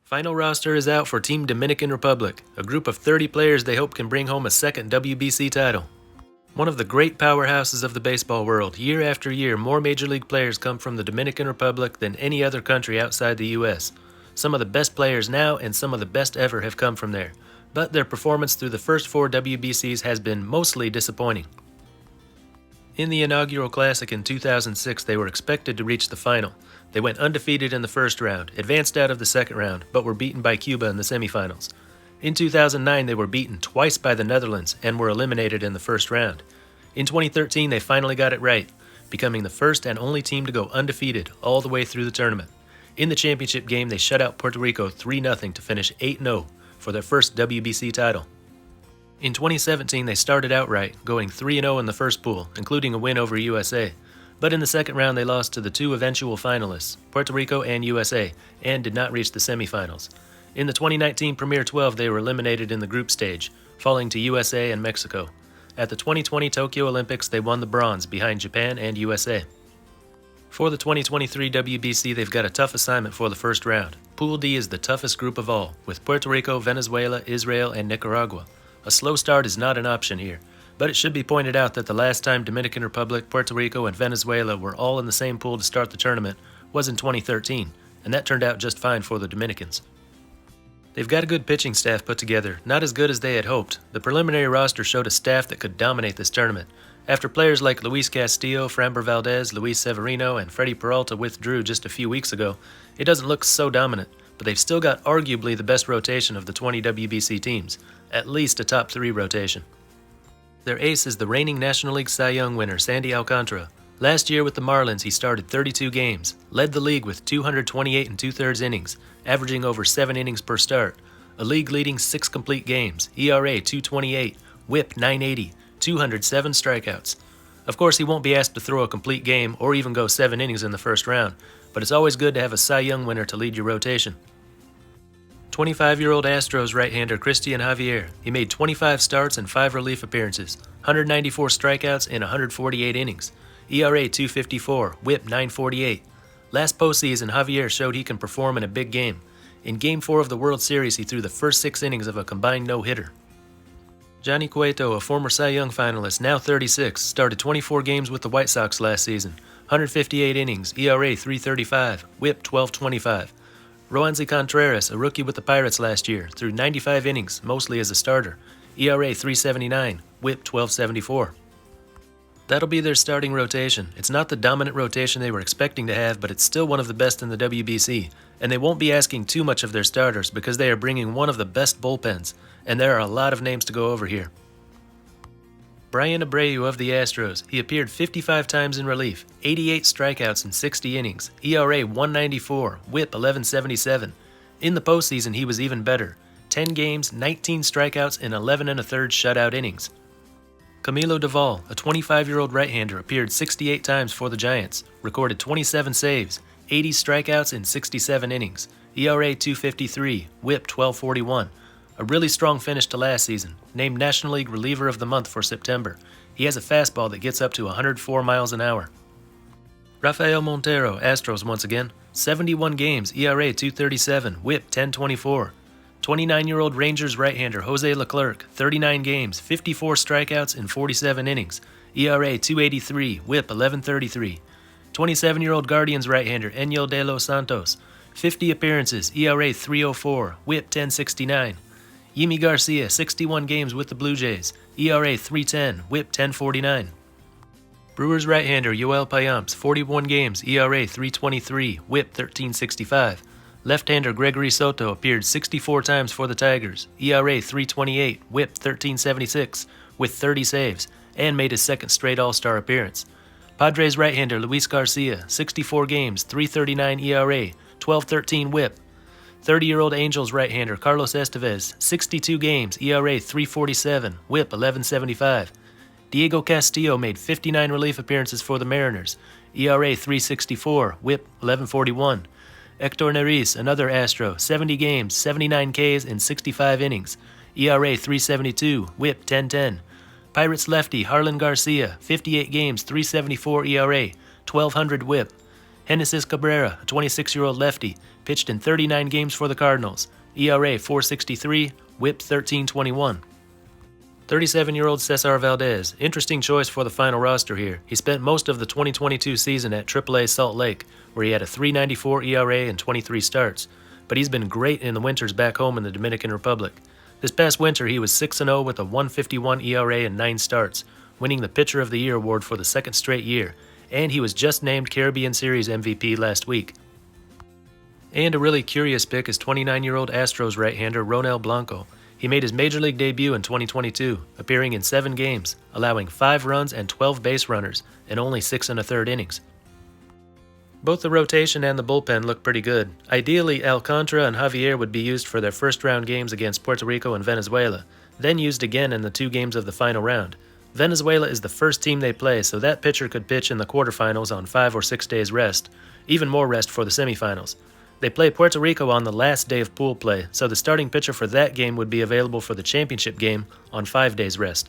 Final roster is out for Team Dominican Republic, a group of 30 players they hope can bring home a second WBC title. One of the great powerhouses of the baseball world, year after year more Major League players come from the Dominican Republic than any other country outside the U.S. Some of the best players now and some of the best ever have come from there, but their performance through the first 4 WBCs has been mostly disappointing. In the inaugural Classic in 2006, they were expected to reach the final. They went undefeated in the first round, advanced out of the second round, but were beaten by Cuba in the semifinals. In 2009, they were beaten twice by the Netherlands and were eliminated in the first round. In 2013, they finally got it right, becoming the first and only team to go undefeated all the way through the tournament. In the championship game, they shut out Puerto Rico 3-0 to finish 8-0 for their first WBC title. In 2017, they started out right, going 3-0 in the first pool, including a win over USA. But in the second round, they lost to the 2 eventual finalists, Puerto Rico and USA, and did not reach the semifinals. In the 2019 Premier 12, they were eliminated in the group stage, falling to USA and Mexico. At the 2020 Tokyo Olympics, they won the bronze behind Japan and USA. For the 2023 WBC, they've got a tough assignment for the first round. Pool D is the toughest group of all, with Puerto Rico, Venezuela, Israel, and Nicaragua. A slow start is not an option here, but it should be pointed out that the last time Dominican Republic, Puerto Rico, and Venezuela were all in the same pool to start the tournament was in 2013, and that turned out just fine for the Dominicans. They've got a good pitching staff put together, not as good as they had hoped. The preliminary roster showed a staff that could dominate this tournament. After players like Luis Castillo, Framber Valdez, Luis Severino, and Freddie Peralta withdrew just a few weeks ago, it doesn't look so dominant, but they've still got arguably the best rotation of the 20 WBC teams, at least a top 3 rotation. Their ace is the reigning National League Cy Young winner, Sandy Alcantara. Last year with the Marlins, he started 32 games, led the league with 228 2/3 innings, averaging over 7 innings per start, a league-leading 6 complete games, ERA 2.28, WHIP 980, 207 strikeouts. Of course, he won't be asked to throw a complete game or even go 7 innings in the first round, but it's always good to have a Cy Young winner to lead your rotation. 25-year-old Astros right-hander Cristian Javier. He made 25 starts and 5 relief appearances, 194 strikeouts in 148 innings, ERA 2.54, WHIP 9.48. Last postseason, Javier showed he can perform in a big game. In Game 4 of the World Series, he threw the first 6 innings of a combined no-hitter. Johnny Cueto, a former Cy Young finalist, now 36, started 24 games with the White Sox last season, 158 innings, ERA 3.35, WHIP 12.25. Roansy Contreras, a rookie with the Pirates last year, threw 95 innings, mostly as a starter, ERA 3.79, WHIP 12.74. That'll be their starting rotation. It's not the dominant rotation they were expecting to have, but it's still one of the best in the WBC, and they won't be asking too much of their starters because they are bringing one of the best bullpens, and there are a lot of names to go over here. Brian Abreu of the Astros. He appeared 55 times in relief, 88 strikeouts in 60 innings, ERA 1.94, WHIP 11.77. In the postseason, he was even better. 10 games, 19 strikeouts in 11 1/3 shutout innings. Camilo Doval, a 25-year-old right-hander, appeared 68 times for the Giants, recorded 27 saves, 80 strikeouts in 67 innings, ERA 2.53, WHIP 12.41. A really strong finish to last season, named National League Reliever of the Month for September. He has a fastball that gets up to 104 miles an hour. Rafael Montero, Astros once again, 71 games, ERA 2.37, WHIP 10.24. 29-year-old Rangers right-hander Jose Leclerc, 39 games, 54 strikeouts in 47 innings, ERA 2.83, WHIP 11.33. 27-year-old Guardians right-hander Enyel De Los Santos, 50 appearances, ERA 3.04, WHIP 10.69. Yimi Garcia, 61 games with the Blue Jays, ERA 3.10, WHIP 10.49. Brewers right-hander Yoel Payamps, 41 games, ERA 3.23, WHIP 13.65. Left-hander Gregory Soto appeared 64 times for the Tigers, ERA 3.28, WHIP 13.76, with 30 saves, and made his second straight All-Star appearance. Padres right-hander Luis Garcia, 64 games, 3.39 ERA, 12.13 WHIP. 30-year-old Angels right-hander Carlos Estevez, 62 games, ERA 3.47, WHIP 11.75. Diego Castillo made 59 relief appearances for the Mariners, ERA 3.64, WHIP 11.41. Hector Neris, another Astro, 70 games, 79 Ks in 65 innings, ERA 3.72, WHIP 10.10. Pirates lefty Harlan Garcia, 58 games, 3.74 ERA, 1,200 WHIP. Genesis Cabrera, a 26-year-old lefty, pitched in 39 games for the Cardinals. ERA 4.63, WHIP 13.21. 37-year-old Cesar Valdez, interesting choice for the final roster here. He spent most of the 2022 season at AAA Salt Lake, where he had a 3.94 ERA and 23 starts, but he's been great in the winters back home in the Dominican Republic. This past winter, he was 6-0 with a 1.51 ERA and 9 starts, winning the Pitcher of the Year award for the second straight year, and he was just named Caribbean Series MVP last week. And a really curious pick is 29-year-old Astros right-hander Ronel Blanco. He made his major league debut in 2022, appearing in 7 games, allowing 5 runs and 12 base runners in only 6 1/3 innings. Both the rotation and the bullpen look pretty good. Ideally, Alcantara and Javier would be used for their first-round games against Puerto Rico and Venezuela, then used again in the 2 games of the final round. Venezuela is the first team they play, so that pitcher could pitch in the quarterfinals on 5 or 6 days rest, even more rest for the semifinals. They play Puerto Rico on the last day of pool play, so the starting pitcher for that game would be available for the championship game on 5 days rest.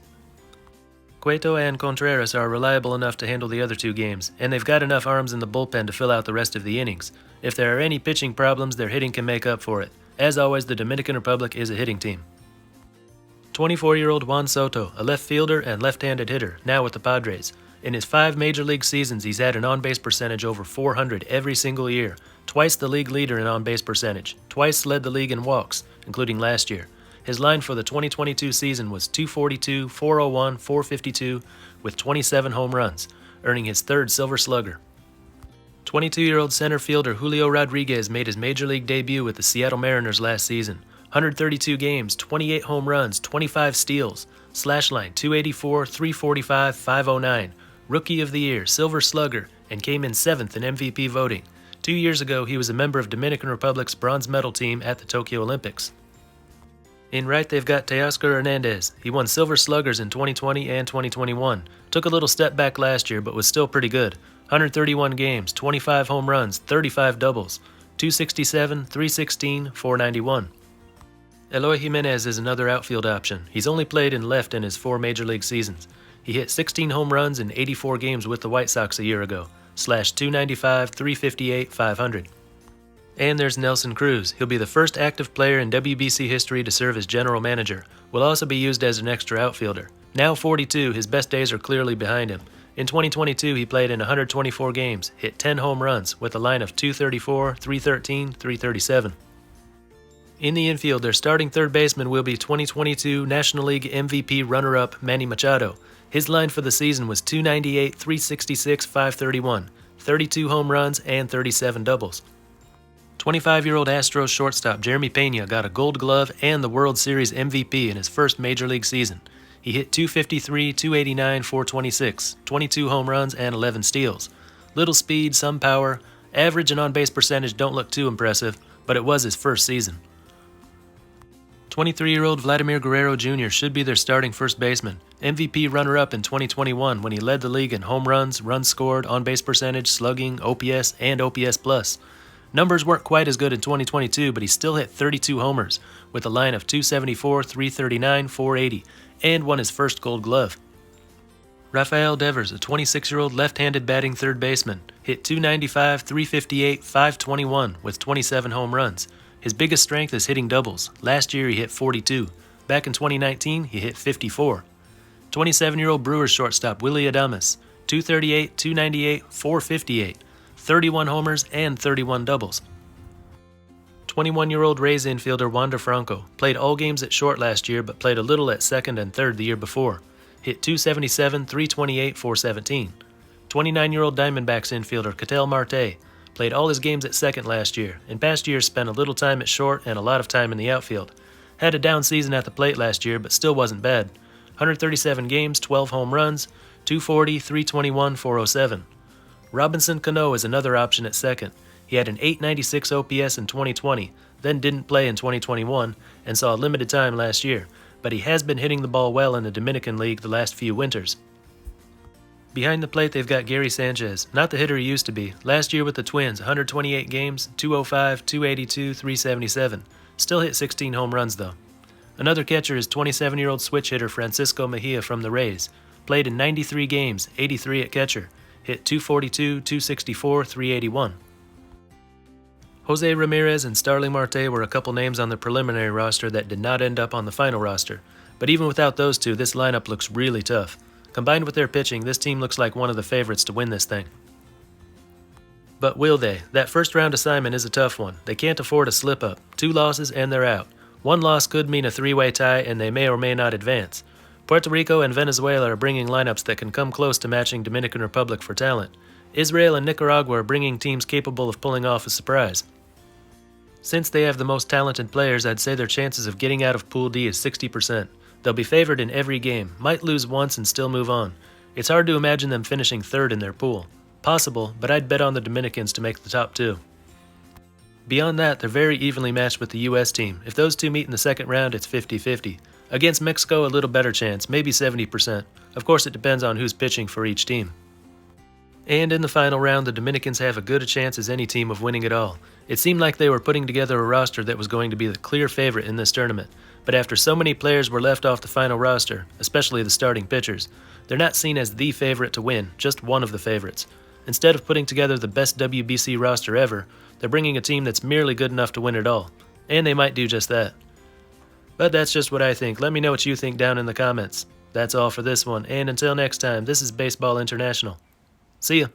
Cueto and Contreras are reliable enough to handle the other 2 games, and they've got enough arms in the bullpen to fill out the rest of the innings. If there are any pitching problems, their hitting can make up for it. As always, the Dominican Republic is a hitting team. 24-year-old Juan Soto, a left fielder and left-handed hitter, now with the Padres. In his 5 major league seasons, he's had an on-base percentage over 400 every single year, twice the league leader in on-base percentage, twice led the league in walks, including last year. His line for the 2022 season was .242, .401, .452, with 27 home runs, earning his 3rd Silver Slugger. 22-year-old center fielder Julio Rodriguez made his major league debut with the Seattle Mariners last season. 132 games, 28 home runs, 25 steals, slash line .284, .345, .509, Rookie of the Year, Silver Slugger, and came in 7th in MVP voting. 2 years ago, he was a member of Dominican Republic's bronze medal team at the Tokyo Olympics. In right, they've got Teoscar Hernandez. He won Silver Sluggers in 2020 and 2021. Took a little step back last year, but was still pretty good. 131 games, 25 home runs, 35 doubles, .267, .316, .491. Eloy Jimenez is another outfield option. He's only played in left in his 4 major league seasons. He hit 16 home runs in 84 games with the White Sox a year ago, slash .295, .358, .500. And there's Nelson Cruz. He'll be the first active player in WBC history to serve as general manager. Will also be used as an extra outfielder. Now 42, his best days are clearly behind him. In 2022, he played in 124 games, hit 10 home runs, with a line of .234, .313, .337. In the infield, their starting third baseman will be 2022 National League MVP runner-up Manny Machado. His line for the season was .298, .366, .531, 32 home runs, and 37 doubles. 25-year-old Astros shortstop Jeremy Pena got a Gold Glove and the World Series MVP in his first major league season. He hit .253, .289, .426, 22 home runs, and 11 steals. Little speed, some power. Average and on-base percentage don't look too impressive, but it was his first season. 23-year-old Vladimir Guerrero Jr. should be their starting first baseman. MVP runner-up in 2021 when he led the league in home runs, runs scored, on-base percentage, slugging, OPS, and OPS+. Numbers weren't quite as good in 2022, but he still hit 32 homers, with a line of .274, .339, .480, and won his first Gold Glove. Rafael Devers, a 26-year-old left-handed batting third baseman, hit .295, .358, .521, with 27 home runs. His biggest strength is hitting doubles. Last year he hit 42. Back in 2019, he hit 54. 27-year-old Brewers shortstop Willy Adames, .238, .298, .458, 31 homers, and 31 doubles. 21-year-old Rays infielder Wander Franco played all games at short last year but played a little at second and third the year before. Hit .277, .328, .417. 29-year-old Diamondbacks infielder Ketel Marte played all his games at second last year. In past years spent a little time at short and a lot of time in the outfield. Had a down season at the plate last year but still wasn't bad. 137 games, 12 home runs, .240, .321, .407. Robinson Cano is another option at second. He had an .896 OPS in 2020, then didn't play in 2021, and saw limited time last year, but he has been hitting the ball well in the Dominican League the last few winters. Behind the plate, they've got Gary Sanchez, not the hitter he used to be. Last year with the Twins, 128 games, .205, .282, .377. Still hit 16 home runs, though. Another catcher is 27-year-old switch hitter Francisco Mejia from the Rays. Played in 93 games, 83 at catcher. hit .242, .264, .381. Jose Ramirez and Starling Marte were a couple names on the preliminary roster that did not end up on the final roster, but even without those two, this lineup looks really tough. Combined with their pitching, this team looks like one of the favorites to win this thing. But will they? That first round assignment is a tough one. They can't afford a slip-up. 2 losses and they're out. 1 loss could mean a 3-way tie and they may or may not advance. Puerto Rico and Venezuela are bringing lineups that can come close to matching Dominican Republic for talent. Israel and Nicaragua are bringing teams capable of pulling off a surprise. Since they have the most talented players, I'd say their chances of getting out of Pool D is 60%. They'll be favored in every game, might lose once and still move on. It's hard to imagine them finishing third in their pool. Possible, but I'd bet on the Dominicans to make the top 2. Beyond that, they're very evenly matched with the U.S. team. If those two meet in the second round, it's 50-50. Against Mexico, a little better chance, maybe 70%. Of course, it depends on who's pitching for each team. And in the final round, the Dominicans have as good a chance as any team of winning it all. It seemed like they were putting together a roster that was going to be the clear favorite in this tournament. But after so many players were left off the final roster, especially the starting pitchers, they're not seen as the favorite to win, just one of the favorites. Instead of putting together the best WBC roster ever, they're bringing a team that's merely good enough to win it all. And they might do just that. But that's just what I think. Let me know what you think down in the comments. That's all for this one, and until next time, this is Baseball International. See ya.